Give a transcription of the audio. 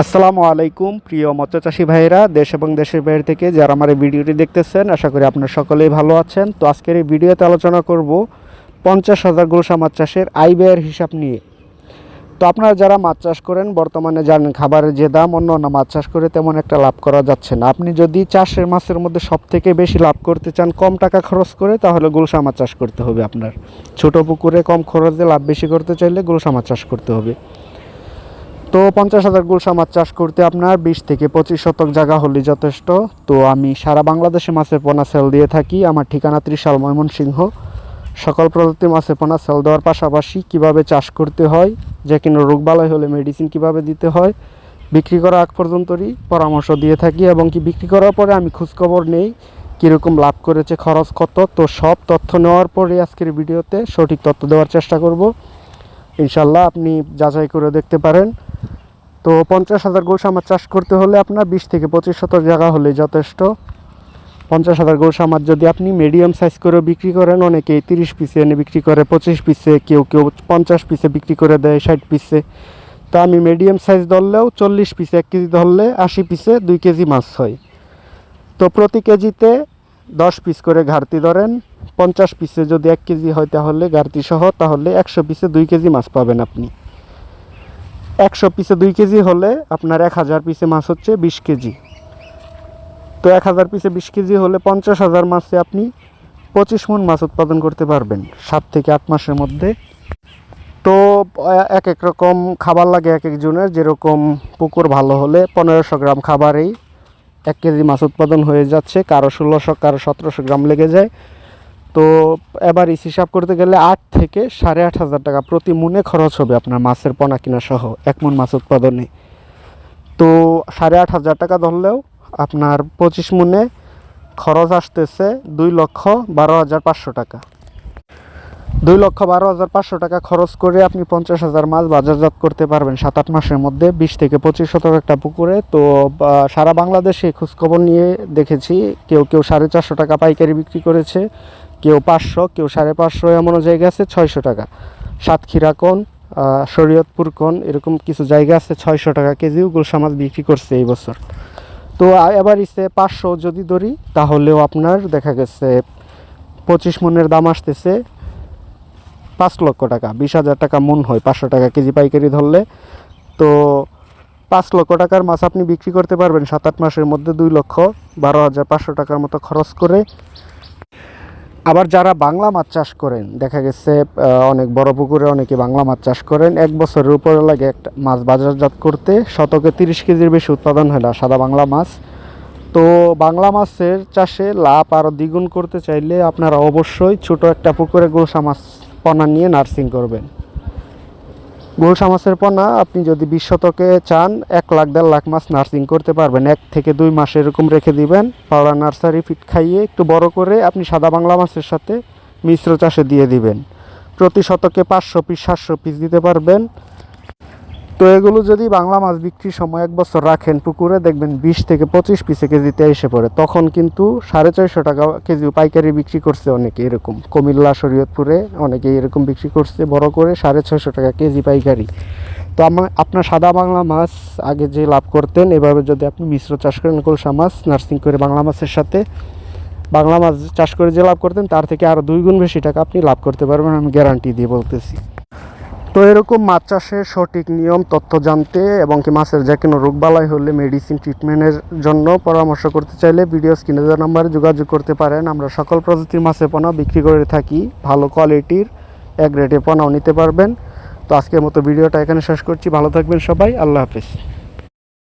আসসালামু আলাইকুম প্রিয় মৎস্যচাষী ভাইয়েরা, দেশ এবং দেশের বাইরে থেকে যারা আমার এই ভিডিওটি দেখতেছেন, আশা করি আপনারা সকলেই ভালো আছেন। তো আজকের এই ভিডিওতে আলোচনা করব 50,000 গুলশা মাছ চাষের আয় ব্যয়ের হিসাব নিয়ে। তো আপনারা যারা মাছ চাষ করেন বর্তমানে জানেন খাবারের যে দাম, অন্য অন্য মাছ চাষ করে তেমন একটা লাভ করা যাচ্ছে না। আপনি যদি চাষের মাছের মধ্যে সবথেকে বেশি লাভ করতে চান কম টাকা খরচ করে, তাহলে গুলশা মাছ চাষ করতে হবে। আপনার ছোট পুকুরে কম খরচে লাভ বেশি করতে চাইলে গুলশা মাছ চাষ করতে হবে। তো 50,000 গুলশা মাছ চাষ করতে আপনার 20 থেকে 25 শতক জায়গা হলেই যথেষ্ট। তো আমি সারা বাংলাদেশে মাছের পোনা সেল দিয়ে থাকি। আমার ঠিকানা ত্রিশাল, ময়মনসিংহ। সকল প্রজাতির মাছের পোনা সেল দেওয়ার পাশাপাশি কিভাবে চাষ করতে হয়, যে কোনো রোগবালাই হলে মেডিসিন কিভাবে দিতে হয়, বিক্রি করা আগ পর্যন্তই পরামর্শ দিয়ে থাকি। এবং কি বিক্রি করার পরে আমি খোঁজখবর নেই কীরকম লাভ করেছে, খরচ কত। তো সব তথ্য নেওয়ার পরে আজকের ভিডিওতে সঠিক তথ্য দেওয়ার চেষ্টা করব। ইনশাল্লাহ আপনি যাচাই করে দেখতে পারেন। তো 50,000 গুলশা মাছ চাষ করতে হলে আপনার 20 থেকে 25 শতক জায়গা হলেই যথেষ্ট। 50,000 গুলশা মাছ যদি আপনি মিডিয়াম সাইজ করে বিক্রি করেন, অনেকেই 30 পিসে এনে বিক্রি করে, 25 পিসে, কেউ 50 পিসে বিক্রি করে দেয়, 60 পিসে। তো আমি মিডিয়াম সাইজ ধরলেও 40 পিসে 1 কেজি ধরলে 80 পিসে 2 কেজি মাছ হয়। তো প্রতি কেজিতে 10 পিস করে ঘাটতি ধরেন। 50 পিসে যদি 1 কেজি হয় তাহলে ঘাটতি সহ, তাহলে 100 পিসে 2 কেজি মাছ পাবেন আপনি। 100 পিসে 2 কেজি হলে আপনার 1000 পিসে মাছ হচ্ছে 20 কেজি। তো 1000 পিসে 20 কেজি হলে 50,000 মাছে আপনি 25 মণ মাছ উৎপাদন করতে পারবেন 7 থেকে 8 মাসের মধ্যে। তো এক এক রকম খাবার লাগে এক একজনের, যেরকম পুকুর ভালো হলে 1500 গ্রাম খাবারেই 1 কেজি মাছ উৎপাদন হয়ে যাচ্ছে, কারো 1600, কারো 1700 গ্রাম লেগে যায়। তো এবার হিসাব করতে গেলে 8 থেকে 8,500 টাকা প্রতি মনে খরচ হবে আপনার মাছের পোনা কিনা সহ 1 মণ মাছ উৎপাদনে। তো 8,500 টাকা ধরলেও আপনার 25 মণে খরচ আসতেছে 2,12,500 টাকা। 2,12,500 টাকা খরচ করে আপনি 50,000 মাছ বাজারজাত করতে পারবেন 7-8 মাসের মধ্যে 20 থেকে 25 শতক একটা পুকুরে। তো সারা বাংলাদেশে খোঁজখবর নিয়ে দেখেছি কেউ 450 টাকা পাইকারি বিক্রি করেছে, কেউ 500, কেউ 550, এমনও জায়গা আছে 600 টাকা। সাতক্ষীরা কোণ, শরীয়তপুর কোণ, এরকম কিছু জায়গা আছে 600 টাকা কেজিও গুলশা মাছ বিক্রি করছে এই বছর। তো এবার 500 যদি ধরি তাহলেও আপনার দেখা গেছে 25 মণের দাম আসতেছে 5 লক্ষ টাকা, 20,000 টাকা মণ হয় 500 টাকা কেজি পাইকারি ধরলে। তো 5 লক্ষ টাকার মাছ আপনি বিক্রি করতে পারবেন 7-8 মাসের মধ্যে 2,12,500 টাকার মতো খরচ করে। আবার যারা বাংলা মাছ চাষ করেন, দেখা গেছে অনেক বড় পুকুরে অনেকে বাংলা মাছ চাষ করেন, 1 বছরের উপরে লাগে একটা মাছ বাজারজাত করতে, শতকে 30 কেজির বেশি উৎপাদন হয় না সাদা বাংলা মাছ। তো বাংলা মাছের চাষে লাভ আরও দ্বিগুণ করতে চাইলে আপনারা অবশ্যই ছোট একটা পুকুরে গুলশা মাছ পোনা নিয়ে নার্সিং করবেন। গুলশা মাছের পোনা আপনি যদি 20 শতকে চান 1 লাখ 1.5 লাখ মাছ নার্সিং করতে পারবেন। 1 থেকে 2 মাস এরকম রেখে দিবেন, পাওড়া নার্সারি ফিট খাইয়ে একটু বড় করে আপনি সাদা বাংলা মাছের সাথে মিশ্র চাষে দিয়ে দিবেন। প্রতি শতকে 500 পিস 700 পিস দিতে পারবেন। তো এগুলো যদি বাংলা মাছ বিক্রির সময় 1 বছর রাখেন পুকুরে, দেখবেন 20 থেকে 25 পিসে কেজিতে এসে পড়ে। তখন কিন্তু 450 টাকা কেজি পাইকারি বিক্রি করছে অনেকে, এরকম কুমিল্লা, শরীয়তপুরে অনেকে এরকম বিক্রি করছে বড় করে 650 টাকা কেজি পাইকারি। তো আপনার সাদা বাংলা মাছ আগে যে লাভ করতেন, এভাবে যদি আপনি মিশ্র চাষ করেন গুলশা মাছ নার্সিং করে বাংলা মাছের সাথে, বাংলা মাছ চাষ করে যে লাভ করতেন তার থেকে আরও 2 গুণ বেশি টাকা আপনি লাভ করতে পারবেন, আমি গ্যারান্টি দিয়ে বলতেছি। তো এরকম মাছ চাষের সঠিক নিয়ম তথ্য জানতে এবং কি মাছের যে কোনো রোগবালাই হলে মেডিসিন ট্রিটমেন্টের জন্য পরামর্শ করতে চাইলে ভিডিও স্ক্রিনে দেওয়া নাম্বারে যোগাযোগ করতে পারেন। আমরা সকল প্রজাতির মাছের পোনা বিক্রি করে থাকি, ভালো কোয়ালিটির এক রেটে পোনাও নিতে পারবেন। তো আজকের মতো ভিডিওটা এখানে শেষ করছি। ভালো থাকবেন সবাই, আল্লাহ হাফেজ।